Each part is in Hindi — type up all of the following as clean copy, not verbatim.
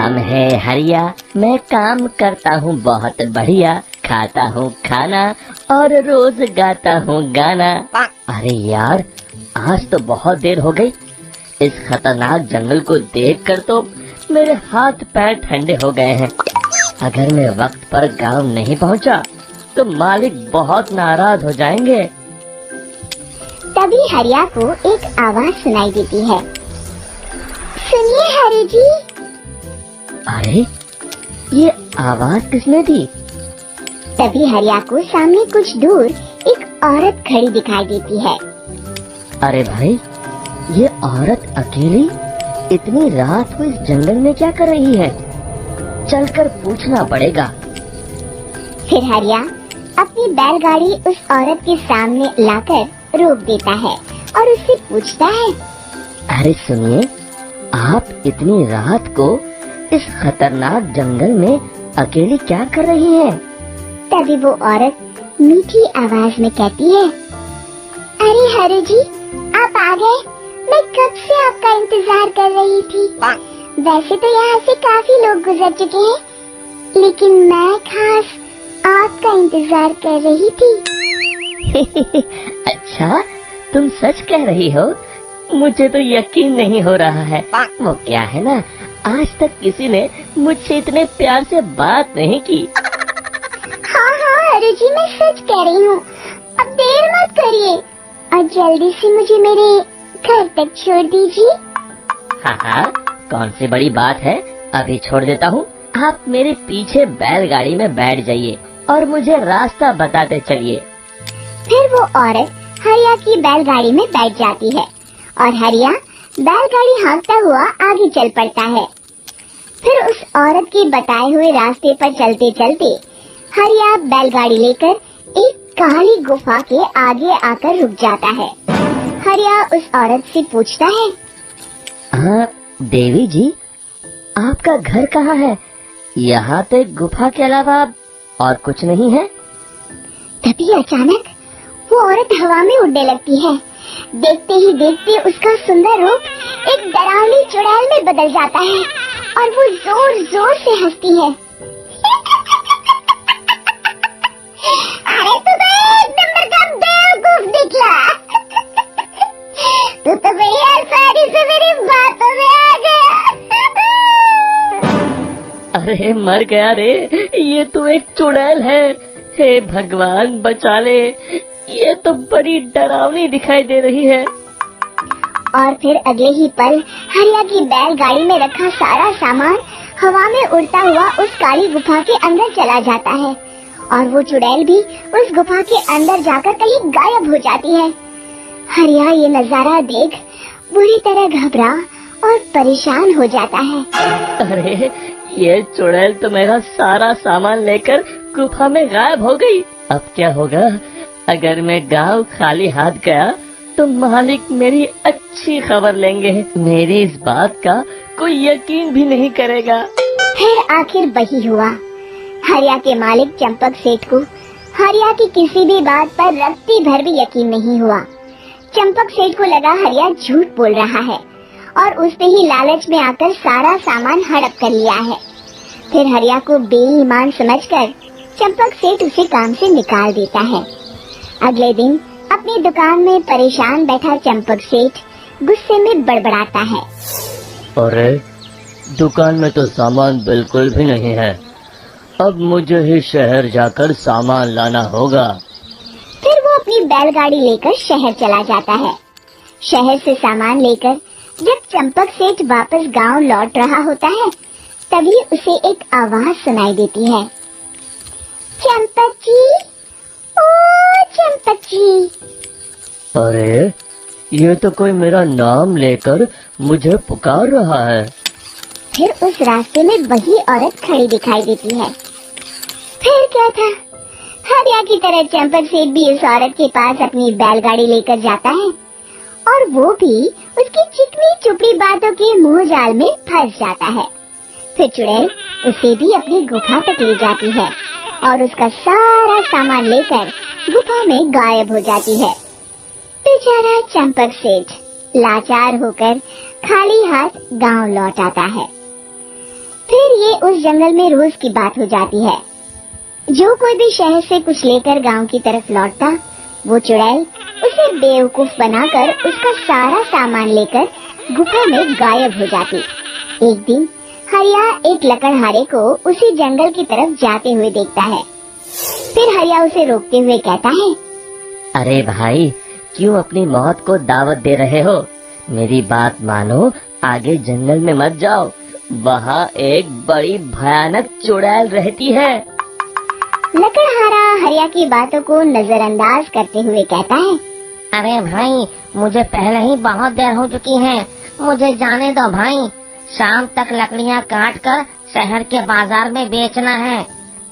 नाम है हरिया, मैं काम करता हूँ बहुत बढ़िया, खाता हूँ खाना और रोज गाता हूँ गाना। अरे यार, आज तो बहुत देर हो गई। इस खतरनाक जंगल को देखकर तो मेरे हाथ पैर ठंडे हो गए हैं। अगर मैं वक्त पर गांव नहीं पहुंचा तो मालिक बहुत नाराज हो जाएंगे। तभी हरिया को एक आवाज सुनाई देती है। सुनिए हरि जी। अरे, ये आवाज किसने दी? तभी हरिया को सामने कुछ दूर एक औरत खड़ी दिखाई देती है। अरे भाई, ये औरत अकेली इतनी रात को इस जंगल में क्या कर रही है? चलकर पूछना पड़ेगा। फिर हरिया अपनी बैलगाड़ी उस औरत के सामने लाकर रोक देता है और उससे पूछता है। अरे सुनिए, आप इतनी रात को इस खतरनाक जंगल में अकेली क्या कर रही हैं? तभी वो औरत मीठी आवाज में कहती है। अरे हरि जी, आप आ गए। मैं कब से आपका इंतजार कर रही थी। वैसे तो यहाँ से काफी लोग गुजर चुके हैं, लेकिन मैं खास आपका इंतजार कर रही थी। अच्छा, तुम सच कह रही हो? मुझे तो यकीन नहीं हो रहा है। वो क्या है ना, आज तक किसी ने मुझसे इतने प्यार से बात नहीं की। हाँ हरि जी, मैं सच कह रही हूँ। अब देर मत करिए और जल्दी से मुझे मेरे घर तक छोड़ दीजिए। हाँ, कौन सी बड़ी बात है, अभी छोड़ देता हूँ। आप मेरे पीछे बैलगाड़ी में बैठ जाइए और मुझे रास्ता बताते चलिए। फिर वो औरत हरिया की बैलगाड़ी में बैठ जाती है और हरिया बैलगाड़ी हाँकता हुआ आगे चल पड़ता है। फिर उस औरत के बताए हुए रास्ते पर चलते चलते हरिया बैलगाड़ी लेकर एक काली गुफा के आगे आकर रुक जाता है। हरिया उस औरत से पूछता है। हाँ देवी जी, आपका घर कहाँ है? यहाँ तो एक गुफा के अलावा और कुछ नहीं है। तभी अचानक वो औरत हवा में उड़ने लगती है। देखते ही देखते उसका सुंदर रूप एक डरावनी चुड़ैल में बदल जाता है और वो जोर जोर से हंसती है। अरे तू तो एक नंबर का बेवकूफ निकला। तू तो मेरी आसानी से मेरी बातों में आ गया। अरे मर गया रे, ये तो एक चुड़ैल है। हे भगवान बचा ले, ये तो बड़ी डरावनी दिखाई दे रही है। और फिर अगले ही पल हरिया की बैलगाड़ी में रखा सारा सामान हवा में उड़ता हुआ उस काली गुफा के अंदर चला जाता है और वो चुड़ैल भी उस गुफा के अंदर जाकर कहीं गायब हो जाती है। हरिया ये नजारा देख बुरी तरह घबरा और परेशान हो जाता है। अरे, ये चुड़ैल तो मेरा सारा सामान लेकर गुफा में गायब हो गई। अब क्या होगा? अगर मैं गांव खाली हाथ गया तो मालिक मेरी अच्छी खबर लेंगे। मेरी इस बात का कोई यकीन भी नहीं करेगा। फिर आखिर वही हुआ। हरिया के मालिक चंपक सेठ को हरिया की किसी भी बात पर रत्ती भर भी यकीन नहीं हुआ। चंपक सेठ को लगा हरिया झूठ बोल रहा है और उसने ही लालच में आकर सारा सामान हड़प कर लिया है। फिर हरिया को बेईमान समझकर चंपक सेठ उसे काम से निकाल देता है। अगले दिन अपनी दुकान में परेशान बैठा चंपक सेठ गुस्से में बड़बड़ाता है। अरे, दुकान में तो सामान बिल्कुल भी नहीं है। अब मुझे ही शहर जाकर सामान लाना होगा। फिर वो अपनी बैलगाड़ी लेकर शहर चला जाता है। शहर से सामान लेकर जब चंपक सेठ वापस गांव लौट रहा होता है, तभी उसे एक आवाज सुनाई देती है। चंपक जी, ओ चंपक जी। अरे, ये तो कोई मेरा नाम लेकर मुझे पुकार रहा है। फिर उस रास्ते में वही औरत खड़ी दिखाई देती है। फिर क्या था, हरिया की तरह चंपक सेठ भी उस औरत के पास अपनी बैलगाड़ी लेकर जाता है और वो भी उसकी चिकनी चुपड़ी बातों के मुंह जाल में फंस जाता है। फिर चुड़ैल उसे भी अपनी गुफा तक ले जाती है और उसका सारा सामान लेकर गुफा में गायब हो जाती है। बेचारा चंपक सेठ लाचार होकर खाली हाथ गांव लौट आता है। फिर ये उस जंगल में रोज की बात हो जाती है। जो कोई भी शहर से कुछ लेकर गांव की तरफ लौटता, वो चुड़ैल उसे बेवकूफ बनाकर उसका सारा सामान लेकर गुफा में गायब हो जाती। एक दिन हरिया एक लकड़हारे को उसी जंगल की तरफ जाते हुए देखता है। फिर हरिया उसे रोकते हुए कहता है, अरे भाई, क्यों अपनी मौत को दावत दे रहे हो? मेरी बात मानो, आगे जंगल में मत जाओ, वहाँ एक बड़ी भयानक चुड़ैल रहती है। लकड़हारा हरिया की बातों को नजरअंदाज करते हुए कहता है, अरे भाई, मुझे पहले ही बहुत देर हो चुकी है, मुझे जाने दो भाई। शाम तक लकड़ियाँ काट कर शहर के बाजार में बेचना है।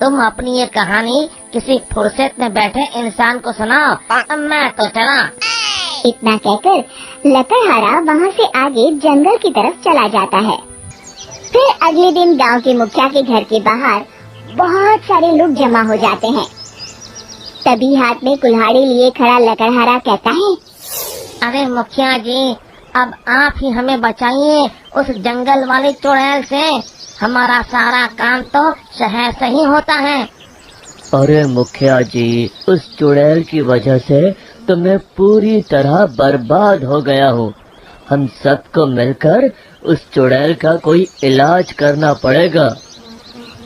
तुम अपनी ये कहानी किसी फुर्सत में बैठे इंसान को सुनाओ, अब मैं तो चला। इतना कहकर लकड़हारा वहाँ से आगे जंगल की तरफ चला जाता है। फिर अगले दिन गांव के मुखिया के घर के बाहर बहुत सारे लोग जमा हो जाते हैं। तभी हाथ में कुल्हाड़ी लिए खड़ा लकड़हारा कहता है, अरे मुखिया जी, अब आप ही हमें बचाइए उस जंगल वाली चुड़ैल से। हमारा सारा काम तो शहर से ही होता है। अरे मुखिया जी, उस चुड़ैल की वजह से तो मैं पूरी तरह बर्बाद हो गया हूँ। हम सबको मिलकर उस चुड़ैल का कोई इलाज करना पड़ेगा।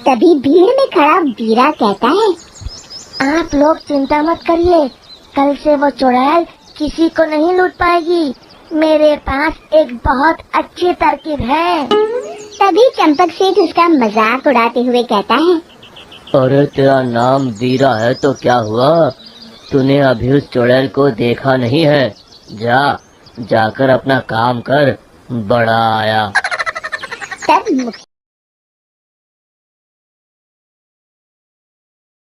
तभी भीड़ में खड़ा बीरा कहता है, आप लोग चिंता मत करिए, कल से वो चुड़ैल किसी को नहीं लूट पाएगी। मेरे पास एक बहुत अच्छी तरकीब है। तभी चंपक सेठ उसका मजाक उड़ाते हुए कहता है, अरे तेरा नाम वीरा है तो क्या हुआ? तूने अभी उस चुड़ैल को देखा नहीं है? जाकर अपना काम कर, बड़ा आया। तब